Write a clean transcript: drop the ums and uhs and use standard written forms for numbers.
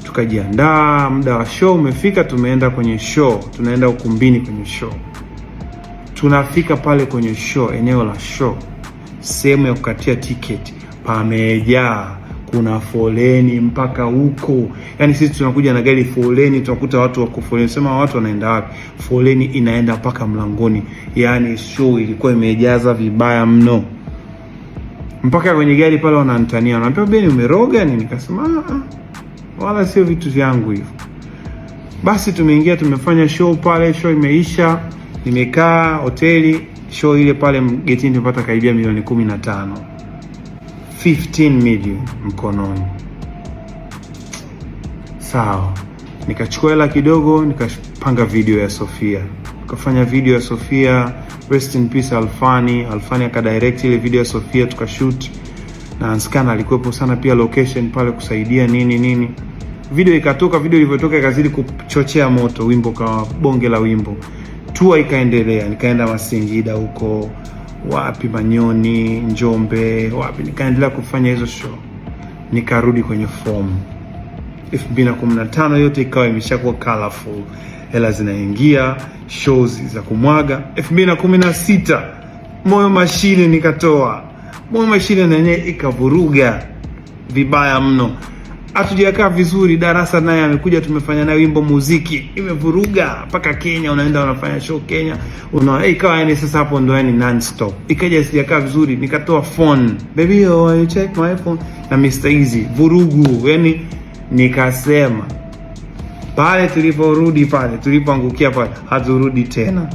Tukajiandaa, muda wa show umefika, tumeenda kwenye show, tunaenda ukumbini kwenye show. Tunafika pale kwenye show, eneo la show, sehemu ya kukatia tiketi pamejaa, kuna foleni mpaka huko. Yaani sisi tunakuja na gari, foleni tunakuta watu wako foleni, sema watu wanaenda wapi? Foleni inaenda mpaka mlangoni. Yaani show ilikuwa imejaza vibaya mno. Mpaka kwenye gari pale wananitania, wananiambia Beni umeroga nini? Nikasema wala sio vitu vyangu hivyo. Basi tumeingia, tumefanya show pale, show imeisha, nimekaa hoteli, show ile pale getini tumepata karibia milioni 15. 15 million mkononi. Sawa. Nikachukua hela kidogo, nikapanga video ya Sofia. Tukafanya video ya Sofia, rest in peace Alfani. Alfani akadirect ile video ya Sofia, tukashoot. Na Anskana alikuwepo sana pia location pale kusaidia nini. Video ikatoka, video ilivyotoka ikazidi kuchochea moto, wimbo kwa bonge la wimbo. Tour ikaendelea, nikaenda Masingida huko, wapi Manyoni, Njombe, wapi, nikaendelea kufanya hizo show. Nikarudi kwenye form. 2015 yote ikawa imeshakuwa colorful. Hela zinaingia, shows za kumwaga. 2016 Moyo Mashine nikatoa. Moyo Mashine na yenyewe ikavuruga vibaya mno. Hatujakaa vizuri. Darasa naye amekuja, tumefanya naye wimbo muziki, imevuruga mpaka Kenya, unaenda unafanya show Kenya, ikawa yani sasa hapo ndo yani non stop. Ikaja sijakaa vizuri, nikatoa phone, baby oh you check my phone na Mr Easy, vurugu. Yani nikasema pale tuliporudi pale, tulipoangukia pale, haturudi tena.